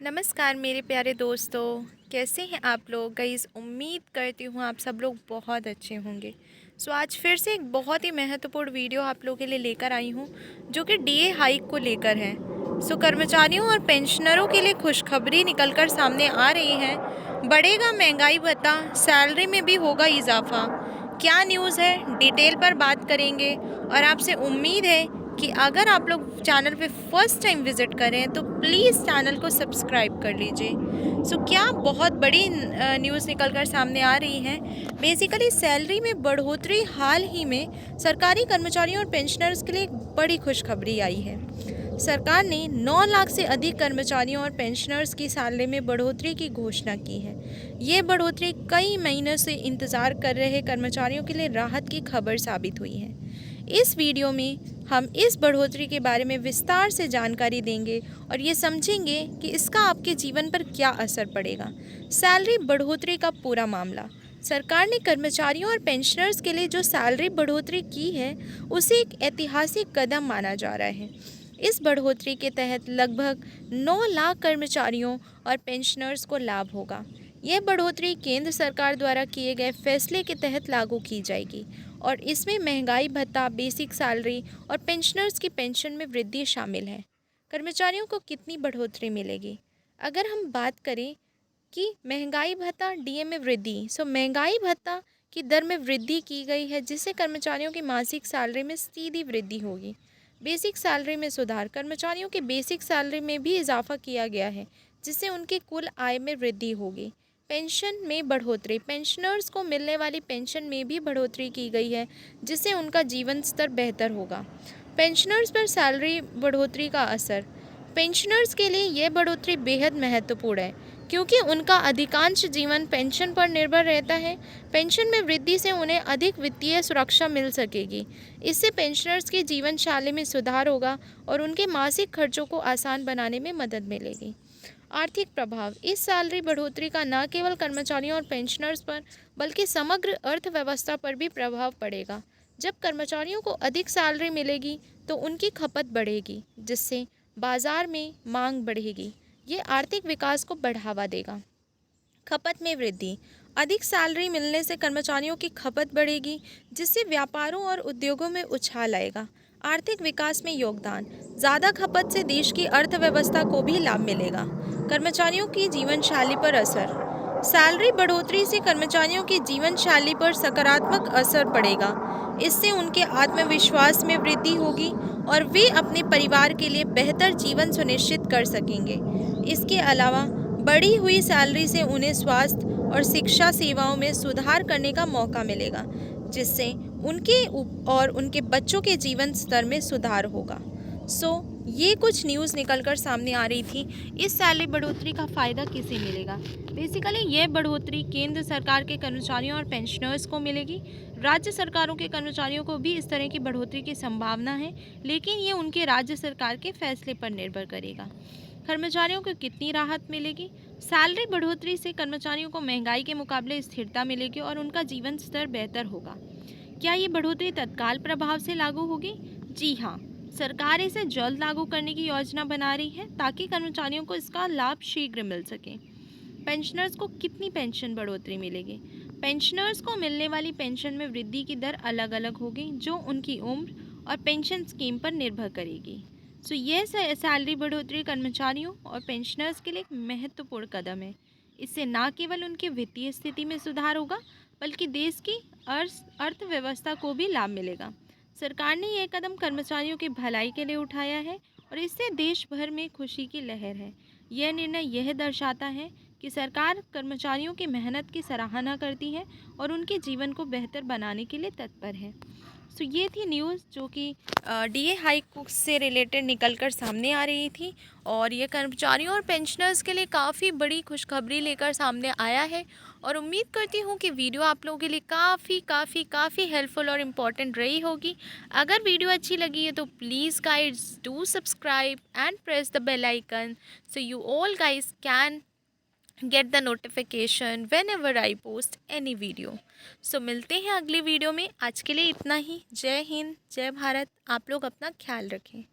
नमस्कार मेरे प्यारे दोस्तों, कैसे हैं आप लोग। गाइस, उम्मीद करती हूँ आप सब लोग बहुत अच्छे होंगे। आज फिर से एक बहुत ही महत्वपूर्ण वीडियो आप लोगों के लिए लेकर आई हूँ, जो कि डीए हाइक को लेकर है। कर्मचारियों और पेंशनरों के लिए खुशखबरी निकलकर सामने आ रही है। बढ़ेगा महंगाई भत्ता, सैलरी में भी होगा इजाफा। क्या न्यूज़ है, डिटेल पर बात करेंगे। और आपसे उम्मीद है कि अगर आप लोग चैनल पे फर्स्ट टाइम विजिट करें तो प्लीज़ चैनल को सब्सक्राइब कर लीजिए। क्या बहुत बड़ी न्यूज़ निकल कर सामने आ रही है। बेसिकली सैलरी में बढ़ोतरी हाल ही में सरकारी कर्मचारियों और पेंशनर्स के लिए एक बड़ी खुशखबरी आई है। सरकार ने 9 लाख से अधिक कर्मचारियों और पेंशनर्स की सैलरी में बढ़ोतरी की घोषणा की है। ये बढ़ोतरी कई महीनों से इंतज़ार कर रहे कर्मचारियों के लिए राहत की खबर साबित हुई है। इस वीडियो में हम इस बढ़ोतरी के बारे में विस्तार से जानकारी देंगे और ये समझेंगे कि इसका आपके जीवन पर क्या असर पड़ेगा। सैलरी बढ़ोतरी का पूरा मामला। सरकार ने कर्मचारियों और पेंशनर्स के लिए जो सैलरी बढ़ोतरी की है, उसे एक ऐतिहासिक कदम माना जा रहा है। इस बढ़ोतरी के तहत लगभग 9 लाख कर्मचारियों और पेंशनर्स को लाभ होगा। यह बढ़ोतरी केंद्र सरकार द्वारा किए गए फैसले के तहत लागू की जाएगी और इसमें महंगाई भत्ता, बेसिक सैलरी और पेंशनर्स की पेंशन में वृद्धि शामिल है। कर्मचारियों को कितनी बढ़ोतरी मिलेगी? अगर हम बात करें कि महंगाई भत्ता, डीए में वृद्धि, महंगाई भत्ता की दर में वृद्धि की गई है, जिससे कर्मचारियों की मासिक सैलरी में सीधी वृद्धि होगी। बेसिक सैलरी में सुधार। कर्मचारियों की बेसिक सैलरी में भी इजाफा किया गया है, जिससे उनकी कुल आय में वृद्धि होगी। पेंशन में बढ़ोतरी। पेंशनर्स को मिलने वाली पेंशन में भी बढ़ोतरी की गई है, जिससे उनका जीवन स्तर बेहतर होगा। पेंशनर्स पर सैलरी बढ़ोतरी का असर। पेंशनर्स के लिए यह बढ़ोतरी बेहद महत्वपूर्ण है, क्योंकि उनका अधिकांश जीवन पेंशन पर निर्भर रहता है। पेंशन में वृद्धि से उन्हें अधिक वित्तीय सुरक्षा मिल सकेगी। इससे पेंशनर्स की जीवन शैली में सुधार होगा और उनके मासिक खर्चों को आसान बनाने में मदद मिलेगी। आर्थिक प्रभाव। इस सैलरी बढ़ोतरी का न केवल कर्मचारियों और पेंशनर्स पर, बल्कि समग्र अर्थव्यवस्था पर भी प्रभाव पड़ेगा। जब कर्मचारियों को अधिक सैलरी मिलेगी तो उनकी खपत बढ़ेगी, जिससे बाजार में मांग बढ़ेगी। ये आर्थिक विकास को बढ़ावा देगा। खपत में वृद्धि। अधिक सैलरी मिलने से कर्मचारियों की खपत बढ़ेगी, जिससे व्यापारों और उद्योगों में उछाल आएगा। आर्थिक विकास में योगदान। ज़्यादा खपत से देश की अर्थव्यवस्था को भी लाभ मिलेगा। कर्मचारियों की जीवन शैली पर असर। सैलरी बढ़ोतरी से कर्मचारियों की जीवन शैली पर सकारात्मक असर पड़ेगा। इससे उनके आत्मविश्वास में वृद्धि होगी और वे अपने परिवार के लिए बेहतर जीवन सुनिश्चित कर सकेंगे। इसके अलावा बढ़ी हुई सैलरी से उन्हें स्वास्थ्य और शिक्षा सेवाओं में सुधार करने का मौका मिलेगा, जिससे और उनके बच्चों के जीवन स्तर में सुधार होगा। ये कुछ न्यूज़ निकलकर सामने आ रही थी। इस सैलरी बढ़ोतरी का फ़ायदा किसे मिलेगा? बेसिकली ये बढ़ोतरी केंद्र सरकार के कर्मचारियों और पेंशनर्स को मिलेगी। राज्य सरकारों के कर्मचारियों को भी इस तरह की बढ़ोतरी की संभावना है, लेकिन ये उनके राज्य सरकार के फैसले पर निर्भर करेगा। कर्मचारियों को कितनी राहत मिलेगी? सैलरी बढ़ोतरी से कर्मचारियों को महंगाई के मुकाबले स्थिरता मिलेगी और उनका जीवन स्तर बेहतर होगा। क्या ये बढ़ोतरी तत्काल प्रभाव से लागू होगी? जी हाँ, सरकार इसे जल्द लागू करने की योजना बना रही है, ताकि कर्मचारियों को इसका लाभ शीघ्र मिल सके। पेंशनर्स को कितनी पेंशन बढ़ोतरी मिलेगी? पेंशनर्स को मिलने वाली पेंशन में वृद्धि की दर अलग अलग होगी, जो उनकी उम्र और पेंशन स्कीम पर निर्भर करेगी। यह सैलरी बढ़ोतरी कर्मचारियों और पेंशनर्स के लिए एक महत्वपूर्ण कदम है। इससे न केवल उनकी वित्तीय स्थिति में सुधार होगा, बल्कि देश की अर्थव्यवस्था को भी लाभ मिलेगा। सरकार ने यह कदम कर्मचारियों की भलाई के लिए उठाया है और इससे देश भर में खुशी की लहर है। यह निर्णय यह दर्शाता है कि सरकार कर्मचारियों की मेहनत की सराहना करती है और उनके जीवन को बेहतर बनाने के लिए तत्पर है। ये थी न्यूज़ जो कि डीए हाइक से रिलेटेड निकलकर सामने आ रही थी, और ये कर्मचारियों और पेंशनर्स के लिए काफ़ी बड़ी खुशखबरी लेकर सामने आया है। और उम्मीद करती हूँ कि वीडियो आप लोगों के लिए काफ़ी हेल्पफुल और इम्पॉर्टेंट रही होगी। अगर वीडियो अच्छी लगी है तो please guys do subscribe and press the bell icon, so you all guys can get the notification whenever I post any video. मिलते हैं अगली वीडियो में। आज के लिए इतना ही। जय हिंद, जय भारत। आप लोग अपना ख्याल रखें।